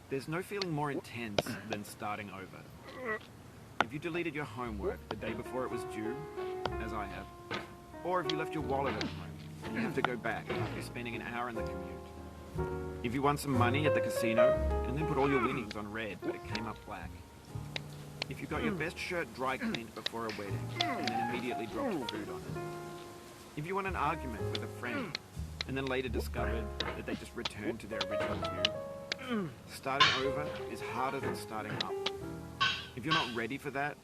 There's no feeling more intense than starting over. If you deleted your homework the day before it was due, as I have, or if you left your wallet at home and you have to go back after spending an hour in the commute. If you won some money at the casino and then put all your winnings on red but it came up black. If you got your best shirt dry cleaned before a wedding and then immediately dropped food on it. If you won an argument with a friend and then later discovered that they just returned to their original view. Starting over is harder than starting up. If you're not ready for that,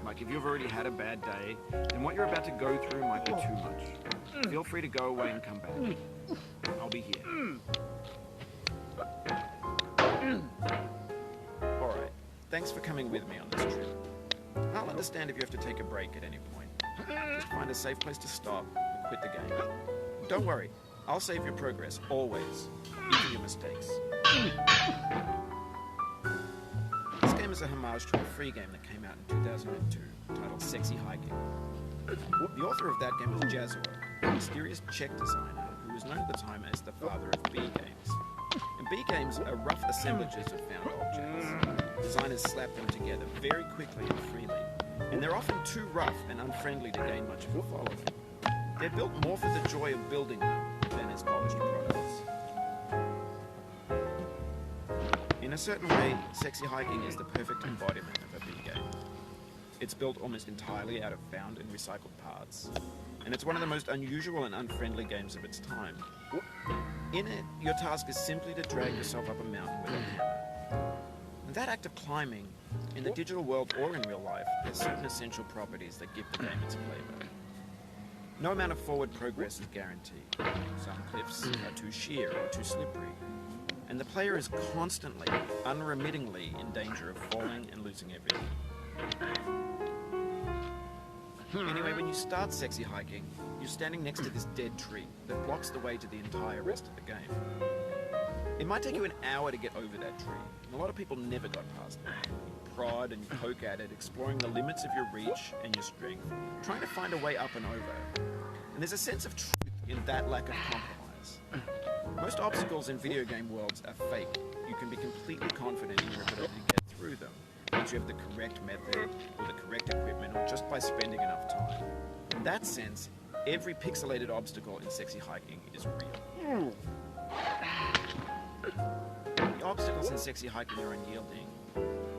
like if you've already had a bad day, then what you're about to go through might be too much. Feel free to go away and come back. I'll be here. Alright, thanks for coming with me on this trip. I'll understand if you have to take a break at any point. Just find a safe place to stop and quit the game. Don't worry, I'll save your progress, always, even your mistakes. This game is a homage to a free game that came out in 2002, titled Sexy Hiking. The author of that game was Jazzuo, a mysterious Czech designer who was known at the time as the father of B games. And B games are rough assemblages of found objects. Designers slap them together very quickly and freely, and they're often too rough and unfriendly to gain much of a following. They're built more for the joy of building them than as polished products. In a certain way, Sexy Hiking is the perfect embodiment of a B game. It's built almost entirely out of found and recycled parts, and it's one of the most unusual and unfriendly games of its time. In it, your task is simply to drag yourself up a mountain with a hammer. And that act of climbing, in the digital world or in real life, has certain essential properties that give the game its flavor. No amount of forward progress is guaranteed. Some cliffs are too sheer or too slippery, and the player is constantly, unremittingly in danger of falling and losing everything. Anyway, when you start Sexy Hiking, you're standing next to this dead tree that blocks the way to the entire rest of the game. It might take you an hour to get over that tree, and a lot of people never got past it. You prod and you poke at it, exploring the limits of your reach and your strength, trying to find a way up and over. And there's a sense of truth in that lack of compromise. Most obstacles in video game worlds are fake. You can be completely confident in your ability to get through them once you have the correct method or the correct equipment or just by spending enough time. In that sense, every pixelated obstacle in Sexy Hiking is real. The obstacles in Sexy Hiking are unyielding,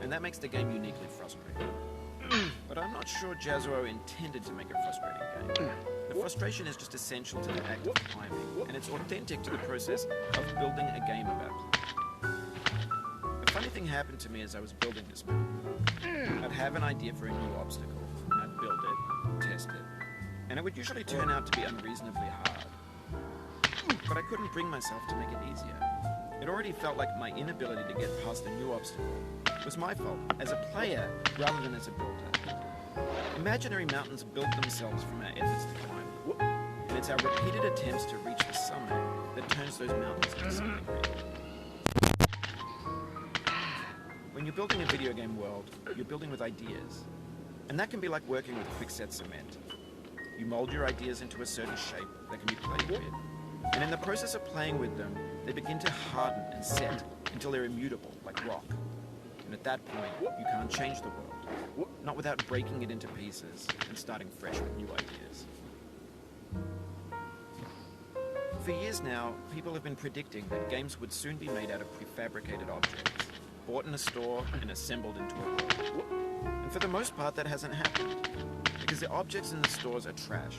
and that makes the game uniquely frustrating. But I'm not sure Jazzuo intended to make a frustrating game. The frustration is just essential to the act of climbing, and it's authentic to the process of building a game about climbing. A funny thing happened to me as I was building this mountain. I'd have an idea for a new obstacle, and I'd build it, test it, and it would usually turn out to be unreasonably hard. But I couldn't bring myself to make it easier. It already felt like my inability to get past a new obstacle was my fault, as a player rather than as a builder. Imaginary mountains build themselves from our efforts to climb them, and it's our repeated attempts to reach the summit that turns those mountains into something real. When you're building a video game world, you're building with ideas, and that can be like working with quickset cement. You mold your ideas into a certain shape that can be played with, and in the process of playing with them, they begin to harden and set until they're immutable, like rock. And at that point, you can't change the world, not without breaking it into pieces and starting fresh with new ideas. For years now, people have been predicting that games would soon be made out of prefabricated objects, bought in a store and assembled into a world. And for the most part, that hasn't happened, because the objects in the stores are trash.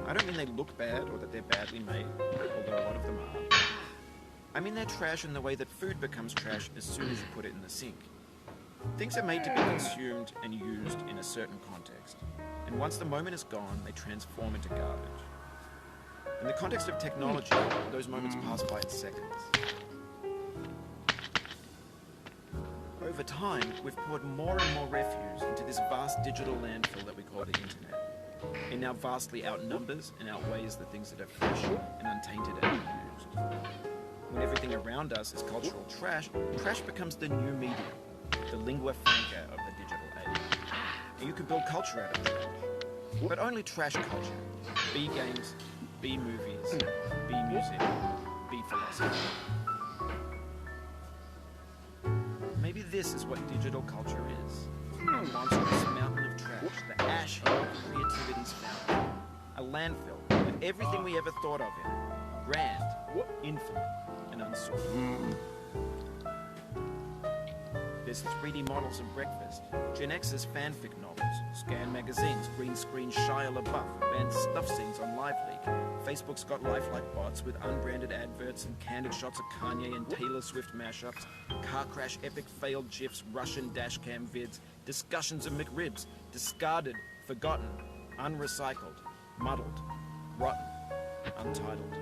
I don't mean they look bad or that they're badly made, although a lot of them are. I mean they're trash in the way that food becomes trash as soon as you put it in the sink. Things are made to be consumed and used in a certain context, and once the moment is gone, they transform into garbage. In the context of technology, those moments pass by in seconds. Over time, we've poured more and more refuse into this vast digital landfill that we call the internet. It now vastly outnumbers and outweighs the things that are fresh and untainted and unused. When everything around us is cultural trash, trash becomes the new medium, the lingua franca of the digital age. And you can build culture out of trash, but only trash culture. B games, B movies, B music, be philosophy. Maybe this is what digital culture is. A monstrous mountain of trash, the ash heap of creativity's fountain. A landfill with everything we ever thought of in it. Grand, infinite, and unsorted. There's 3D models of breakfast, Gen X's fanfic novels, scan magazines, green screen Shia LaBeouf, banned stuff scenes on Live Leak. Facebook's got lifelike bots with unbranded adverts and candid shots of Kanye and Taylor Swift mashups, car crash epic failed GIFs, Russian dashcam vids, discussions of McRibs, discarded, forgotten, unrecycled, muddled, rotten, untitled.